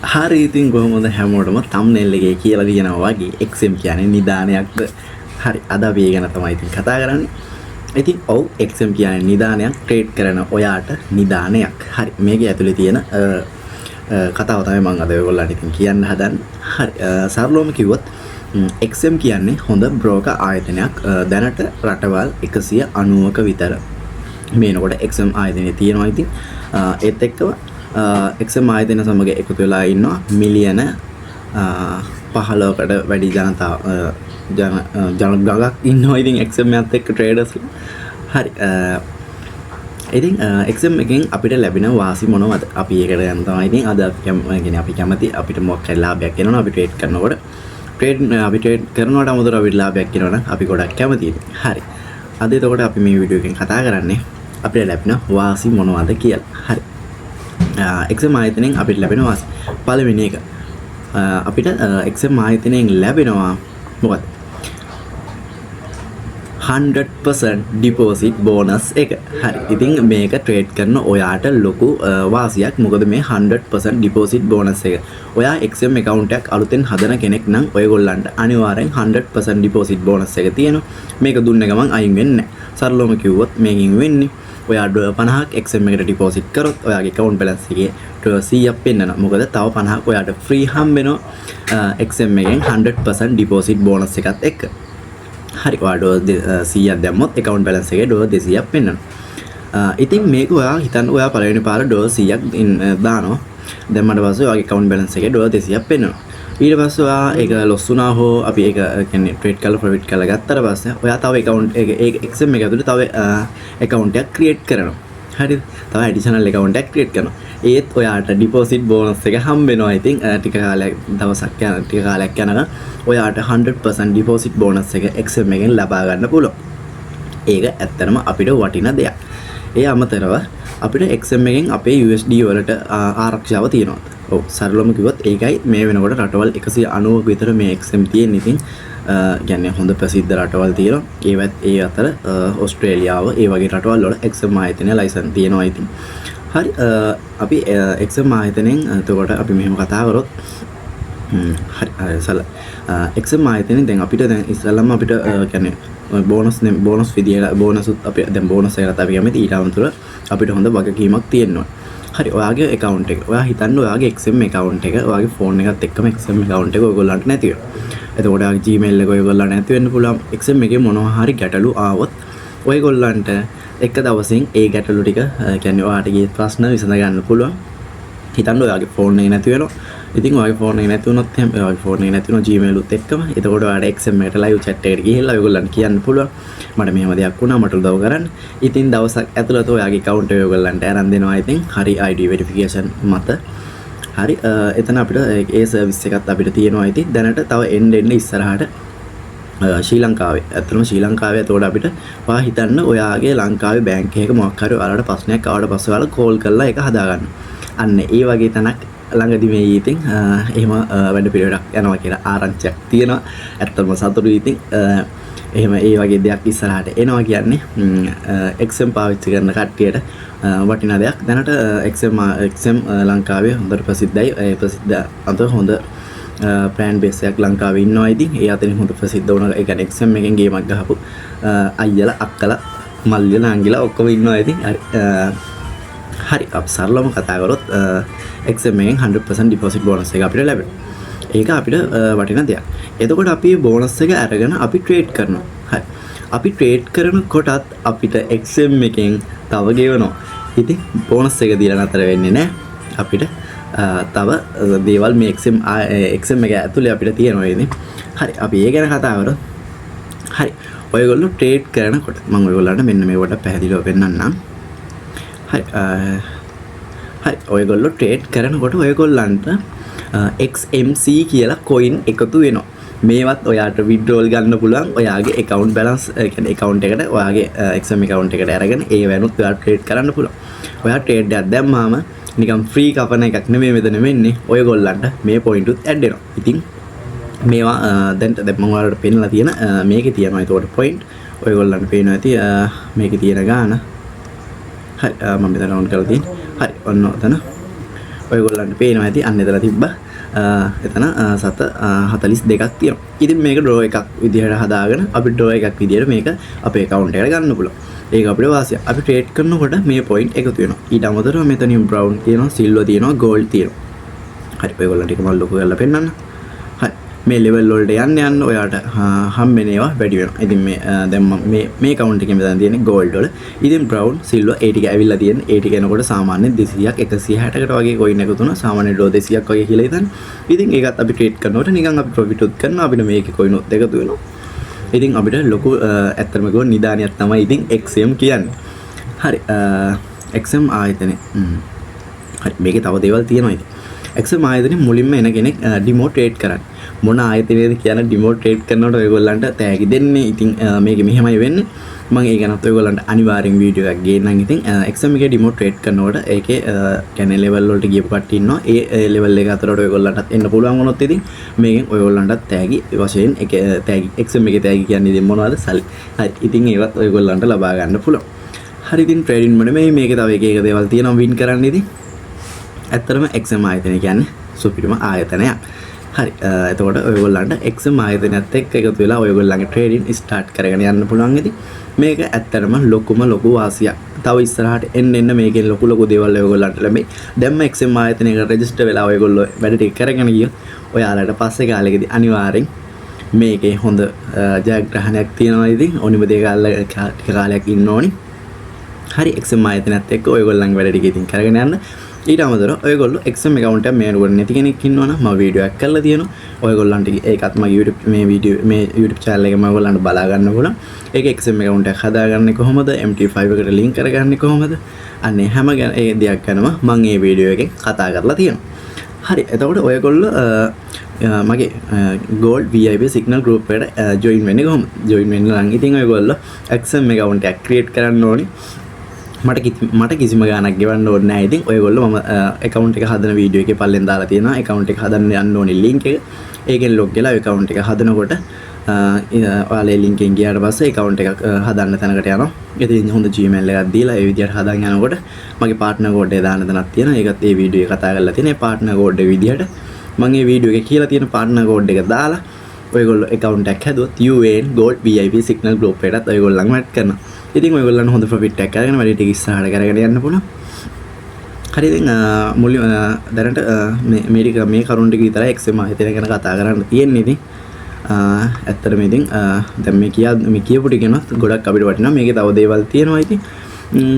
හරි ඉතින් කොහොමද හැමෝටම thumbnail එකේ කියලා කියනවා වගේ XM කියන්නේ නිදානයක්ද? හරි අද අපි ඒ ගැන තමයි ඉතින් කතා කරන්නේ. ඉතින් ඔව් XM කියන්නේ නිදානයක් ට්‍රේඩ් කරන ඔයාට නිදානයක්. හරි මේකේ ඇතුලේ තියෙන කතාව තමයි මම අද ඔයගොල්ලන්ට ඉතින් කියන්න හදන්නේ. හරි සරලවම කිව්වොත් XM කියන්නේ හොඳ බ්‍රෝකර් ආයතනයක්. දැනට රටවල් 190ක විතර මේනකොට XM ආයතනය තියෙනවා. ඉතින් ඒත් එක්කම XM ආයතන සමග එකතු වෙලා ඉන්නවා මිලියන 15කට වැඩි ජනතාව ජන ගඟක් ඉන්නවා. ඉතින් XM එකත් එක්ක ට්‍රේඩර්ස් හරි ඉතින් XM එකෙන් අපිට ලැබෙන වාසි මොනවද? අපි ඒකට යන්න තමයි ඉතින් අද අපි කැමති අපිට මොකක් හරි ලාභයක් එනවා අපි ට්‍රේඩ් කරනකොට අපි ට්‍රේඩ් කරනවට අමතරව අපිට ලාභයක් එනවා නම් අපි ගොඩක් කැමතියි. හරි අද එතකොට අපි මේ වීඩියෝ එකෙන් කතා කරන්නේ අපිට ලැබෙන වාසි මොනවද කියලා. හරි XM ආයතනයෙන් අපිට ලැබෙන වාසි පළවෙනි එක අපිට XM ආයතනයෙන් ලැබෙනවා මොකද 100% deposit bonus එක. හරි ඉතින් මේක ට්‍රේඩ් කරන ඔයාට ලොකු වාසියක්. මොකද මේ 100% deposit bonus එක ඔයා XM account එකක් අලුතෙන් හදන කෙනෙක් නම් ඔයගොල්ලන්ට අනිවාර්යෙන් 100% deposit bonus එක තියෙනවා. මේක දුන්න ගමන් අයින් වෙන්නේ නැහැ. සරලවම කිව්වොත් මේකින් වෙන්නේ ඔයා $50ක් XM එකට ඩිපොසිට් කරොත් ඔයාගේ account balance එකේ $100ක් පෙන්නනවා. මොකද තව 50ක් ඔයාට free හම්බ වෙනවා XM එකෙන් 100% deposit bonus එකත් එක්ක. හරි ඔයාට $100ක් දැම්මොත් account balance එකේ $200ක් පෙන්නනවා. ඉතින් මේක ඔයා හිතන්න ඔයා පළවෙනි පාර $100ක් දානවා. දැම්මට පස්සේ ඔයාගේ account balance එකේ $200ක් පෙන්නනවා. ඊට පස්සේ ඔයා ඒක ලොස් වුණා හෝ අපි ඒක කියන්නේ ට්‍රේඩ් කරලා ප්‍රොෆිට් කරලා ගත්තට පස්සේ ඔයා තව account එක XM එක ඇතුලේ තව account එකක් create කරනවා. හරිද? තව additional account එකක් create කරනවා. ඒත් ඔයාට deposit bonus එක හම්බ වෙනවා. ඉතින් ටික කාලයක් දවසක් යන ටික කාලයක් යනකම් ඔයාට 100% deposit bonus එක XM එකෙන් ලබා ගන්න පුළුවන්. ඒක ඇත්තටම අපිට වටින දෙයක්. ඒ අමතරව අපිට XM එකෙන් අපේ USD වලට ආරක්ෂාව තියෙනවා. ඔව් සරලවම කිව්වොත් ඒකයි මේ වෙනකොට රටවල් 190ක විතර මේ XM තියෙන. ඉතින් කියන්නේ හොඳ ප්‍රසිද්ධ රටවල් තියෙනවා. ඒවත් ඒ අතර ඕස්ට්‍රේලියාව ඒ වගේ රටවල් වල XM ආයතනය ලයිසන් තියෙනවා. ඉතින් හරි අපි XM ආයතනයෙන් එතකොට අපි මෙහෙම කතා කරොත් හරි XM ආයතනයෙන් දැන් අපිට දැන් ඉස්සෙල්ලාම අපිට කියන්නේ බෝනස් විදියට බෝනසුත් අපි දැන් බෝනස් එකකට අපි කැමති ඊට අමතරව අපිට හොඳ වගකීමක් තියෙනවා. හරි ඔයාගේ account එක ඔයා හිතන්න ඔයාගේ XM account එක ඔයාගේ phone එකත් එක්කම XM account එක ඔයගොල්ලන්ට නැති වෙනවා. එතකොට ඔයාගේ Gmail එක ඔයගොල්ලන්ට නැති වෙන්න පුළුවන්. XM එකේ මොනවා හරි ගැටලු ආවොත් ඔයගොල්ලන්ට එක දවසින් ඒ ගැටලු ටික කියන්නේ ඔයාට ගිය ප්‍රශ්න විසඳ ගන්න පුළුවන්. හිතන්න ඔයාගේ phone එක නැති වෙනවා. ඉතින් ඔයාගේ phone එක නැති වුණොත් එහෙනම් ඔයාගේ phone එක නැති වුණා Gmail උත් එක්කම. එතකොට ඔයාට XM එකට live chat එකට ගිහිල්ලා ඔයගොල්ලන්ට කියන්න පුළුවන් මට මෙහෙම දෙයක් වුණා මට උදව් කරන්න. ඉතින් දවසක් ඇතුළත ඔයාගේ account එක ඔයගොල්ලන්ට අරන් දෙනවා. ඉතින් හරි ID verification මත හරි එතන අපිට ඒ service එකත් අපිට තියෙනවා. ඉතින් දැනට තව එන්න ඉස්සරහට ශ්‍රී ලංකාවේ ඇත්තටම ශ්‍රී ලංකාවේ එතකොට අපිට ඔයා හිතන්න ඔයාගේ ලංකාවේ බැංක් එකක මොකක් හරි ඔයාලට ප්‍රශ්නයක් ආවට පස්සේ ඔයාලා කෝල් කරලා ඒක හදා ගන්න. අන්න ඒ වගේ තැනක් ළඟදී මේ ඉතින් එහෙම වැඩ පිළිවෙලක් යනවා කියලා ආරංචියක් තියෙනවා. ඇත්තටම සතුටුයි. ඉතින් එහෙම ඒ වගේ දෙයක් ඉස්සරහට එනවා කියන්නේ XM පාවිච්චි කරන කට්ටියට වටිනා දෙයක්. දැනට XM ලංකාවේ හොඳට ප්‍රසිද්ධයි. ඒ ප්‍රසිද්ධ අත හොඳ brand base එකක් ලංකාවේ ඉන්නවා. ඉතින් ඒ අතරින් හොඳ ප්‍රසිද්ධ වුණා. ඒ කියන්නේ XM එකෙන් ගේමක් ගහපු අයියලා අක්කලා මල්ලියලා අංගිලා ඔක්කොම ඉන්නවා. ඉතින් හරි අපි සරලවම කතා කරොත් XM එකෙන් 100% deposit bonus එක අපිට ලැබෙනවා. ඒක අපිට වටින දෙයක්. එතකොට අපි bonus එක අරගෙන අපි trade කරනවා. හරි. අපි trade කරනකොටත් අපිට XM එකෙන් තව ගෙවනවා. ඉතින් bonus එක දීලා නතර වෙන්නේ නැහැ. අපිට තව දේවල් මේ XM එක ඇතුලේ අපිට තියෙනවා. ඉතින් හරි අපි ඒ ගැන කතා කරොත් හරි ඔයගොල්ලෝ trade කරනකොට මම ඔයගොල්ලන්ට මෙන්න මේකට පැහැදිලිව පෙන්නන්නම්. හරි ඔයගොල්ලෝ ට්‍රේඩ් කරනකොට ඔයගොල්ලන්ට XMC කියලා coin එකතු වෙනවා. මේවත් ඔයාට withdrawal ගන්න පුළුවන්. ඔයාගේ account balance කියන්නේ account එකට ඔයාගේ XM account එකට අරගෙන ඒ වෙනුත් ඔයාලා ට්‍රේඩ් කරන්න පුළුවන්. ඔයා ට්‍රේඩ් එකක් දැම්මාම නිකන් free කපන එකක් නෙමෙයි මෙතන වෙන්නේ. ඔයගොල්ලන්ට මේ point උත් add වෙනවා. ඉතින් මේවා දැන් මම ඔයාලට පෙන්නලා තියෙන මේකේ තියෙනවා ඒකට point. ඔයගොල්ලන්ට පේනවා ඇති මේකේ තියෙන ගාන. හරි මම මෙතන ඔන් කරලා තියෙන්නේ. හරි ඔන්න ඔතන ඔයගොල්ලන්ට පේනවා ඇති අන්න එතන තිබ්බා එතන සත 42ක් තියෙනවා. ඉතින් මේක ඩ්‍රෝ එකක් විදිහට හදාගෙන අපි ඩ්‍රෝ එකක් විදිහට මේක අපේ account එකට ගන්න පුළුවන්. ඒක අපිට වාසිය. අපි ට්‍රේඩ් කරනකොට මේ point එකතු වෙනවා. ඊට අමතරව මෙතනින් brown තියෙනවා, silver තියෙනවා, gold තියෙනවා. හරි ඔයගොල්ලන්ට ඒක මම ලොකු කරලා පෙන්නන්න. හරි මේ level වලට යන්න ඔයාට හම්බෙන ඒවා වැඩි වෙනවා. ඉතින් මේ දැන් මම මේ account එකේ මෙතන තියෙන්නේ gold වල. ඉතින් brown, silver ඒ ටික ඇවිල්ලා තියෙන්නේ. ඒ ටික එනකොට සාමාන්‍යයෙන් 200ක් 160කට වගේ coin එකතු වෙනවා. සාමාන්‍ය ඩෝ 200ක් වගේ කියලා හිතන්න. ඉතින් ඒකත් අපි ට්‍රේඩ් කරනකොට නිකන් අපි profit උත් කරනවා. අපිට මේකේ coin උත් එකතු වෙනවා. ඉතින් අපිට ලොකු ඇත්තටම ගෝ නිදානියක් තමයි ඉතින් XM කියන්නේ. හරි XM ආයතනය. හරි මේකේ තව දේවල් තියෙනවා ඉතින්. XM ආයතනේ මුලින්ම එන කෙනෙක් ඩිමෝ ට්‍රේඩ් කරන්නේ. මොන ආයතනයේද කියන ඩිමෝ ට්‍රේඩ් කරනකොට ඔයගොල්ලන්ට තෑගි දෙන්නේ. ඉතින් මේක මෙහෙමයි වෙන්නේ. මම ඒ ගැනත් ඔයගොල්ලන්ට අනිවාර්යෙන් වීඩියෝ එකක් ගේන්නම්. ඉතින් XM එකේ ඩිමෝ ට්‍රේඩ් කරනකොට ඒකේ කියන්නේ ලෙවල් වලට ගියපු කට්ටිය ඉන්නවා. ඒ ලෙවල් එක අතරට ඔයගොල්ලන්ටත් එන්න පුළුවන් වුණොත් ඉතින් මේකෙන් ඔයගොල්ලන්ටත් තෑගි වශයෙන් එක තෑගි XM එකේ තෑගි කියන්නේ ඉතින් මොනවද? සල්ලි. හරි. ඉතින් ඒවත් ඔයගොල්ලන්ට ලබා ගන්න පුළුවන්. හරි ඉතින් ට්‍රේඩින් මොනේ මේකේ තව එක දේවල් තියෙනවා වින් කරන්න ඉතින්. ඇත්තටම XM ආයතනය කියන්නේ සුපිරිම ආයතනයක්. හරි එතකොට ඔයගොල්ලන්ට XM ආයතනයත් එක්ක එකතු වෙලා ඔයගොල්ලන්ගේ ට්‍රේඩින් ස්ටාර්ට් කරගෙන යන්න පුළුවන් ඉතින්. මේක ඇත්තටම ලොකු වාසියක්. තව ඉස්සරහට එන්න මේකෙන් ලොකු දේවල් ඔයගොල්ලන්ට ලැබෙයි. දැන්ම XM ආයතනයකට රෙජිස්ටර් වෙලා ඔයගොල්ලෝ වැඩ ටික කරගෙන ගියොත් ඔයාලට පස්සේ කාලෙකදී අනිවාර්යෙන් මේකේ හොඳ ජයග්‍රහණයක් තියෙනවා ඉතින්. ඕනිම දෙයක කාලයක් ඉන්න ඕනි. හරි XM ආයතනයත් එක්ක ඔයගොල්ලන්ගේ වැඩ ටික ඉතින් කරගෙන යන්න. ඊට අමතරව ඔයගොල්ලෝ XM account එක මේනු කරන්නේ නැති කෙනෙක් ඉන්නවනම් මම වීඩියෝ එකක් කරලා තියෙනවා. ඔයගොල්ලන්ට ඒකත් මගේ YouTube channel එකේ මම ඔයගොල්ලන්ට බලා ගන්න පුළුවන්. ඒක XM account එකක් හදාගන්නේ කොහොමද? MT5 එකට link කරගන්නේ කොහොමද? අන්න හැම ඒ දෙයක් ගැනම මම මේ වීඩියෝ එකෙන් කතා කරලා තියෙනවා. හරි එතකොට ඔයගොල්ලෝ මගේ gold VIP signal group එකට join වෙන්නේ කොහොමද? join වෙන්න නම් ඉතින් ඔයගොල්ලෝ XM account එකක් create කරන්න ඕනේ. මට කිසිම ගාණක් ගෙවන්න ඕනේ නැහැ. ඉතින් ඔයගොල්ලෝ මම account එක හදන වීඩියෝ එකේ පල්ලෙන් දාලා තියෙනවා. account එක හදන්න යන්න ඕනේ link එක. ඒකෙන් log වෙලා account එක හදනකොට ඔයාලා link එකෙන් ගියාට පස්සේ account එකක් හදන්න තැනකට යනවා. ඉතින් හොඳ Gmail එකක් දීලා ඒ විදිහට හදාගෙන යනකොට මගේ partner code එක දාන්න තැනක් තියෙනවා. ඒකත් ඒ වීඩියෝ එකේ කතා කරලා තියෙන. ඒ partner code එක විදිහට මම මේ වීඩියෝ එකේ කියලා තියෙන partner code එක දාලා ඔයගොල්ලෝ account එකක් හැදුවොත් UN Gold VIP Signal Group එකටත් ඔයගොල්ලන්ව add කරනවා. ඉතින් ඔයගොල්ලන් හොඳ ප්‍රොෆිට් එකක් අරගෙන වැඩි ටික ඉස්සරහට කරගෙන යන්න පුළුවන්. හරි ඉතින් මුලින්ම දැනට මේ කරුණ ටික විතරයි XM ආයතනය ගැන කතා කරන්න තියෙන්නේ ඉතින්. ඇත්තටම ඉතින් දැන් මේ කියපු ටිකනොත් ගොඩක් අපිට වටිනවා. මේකේ තව දේවල් තියෙනවා ඉතින්.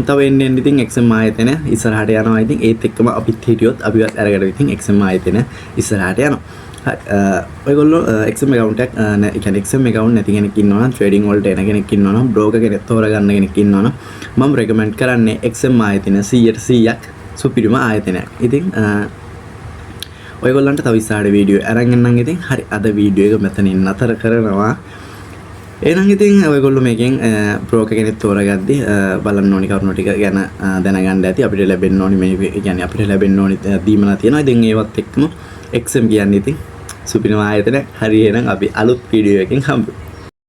තව එන්න ඉතින් XM ආයතනය ඉස්සරහට යනවා ඉතින්. ඒත් එක්කම අපිත් හිටියොත් අපිවත් අරගෙන ඉතින් XM ආයතනය ඉස්සරහට යනවා. ඔයගොල්ලෝ XM account එකක් ඒ කියන්නේ XM account නැති කෙනෙක් ඉන්නවා නම් trading වලට එන කෙනෙක් ඉන්නවා නම් broker කෙනෙක් තෝරගන්න කෙනෙක් ඉන්නවා නම් මම recommend කරන්නේ XM ආයතන 100%ක් සුපිරිම ආයතනයක්. ඉතින් ඔයගොල්ලන්ට තව ඉස්සරහට වීඩියෝ අරන් එන්නම් ඉතින්. හරි අද වීඩියෝ එක මෙතනින් නතර කරනවා. එහෙනම් ඉතින් ඔයගොල්ලෝ මේකෙන් broker කෙනෙක් තෝරගද්දි බලන්න ඕනි කරුණු ටික ගැන දැනගන්න ඇති. අපිට ලැබෙන්න ඕනි මේ කියන්නේ අපිට ලැබෙන්න ඕනි දීමනා තියෙනවා. ඉතින් ඒවත් එක්කම XM කියන්නේ ඉතින් සුපිරිම ආයතනයක්. හරි එහෙනම් අපි අලුත් වීඩියෝ එකකින් හම්බෙමු.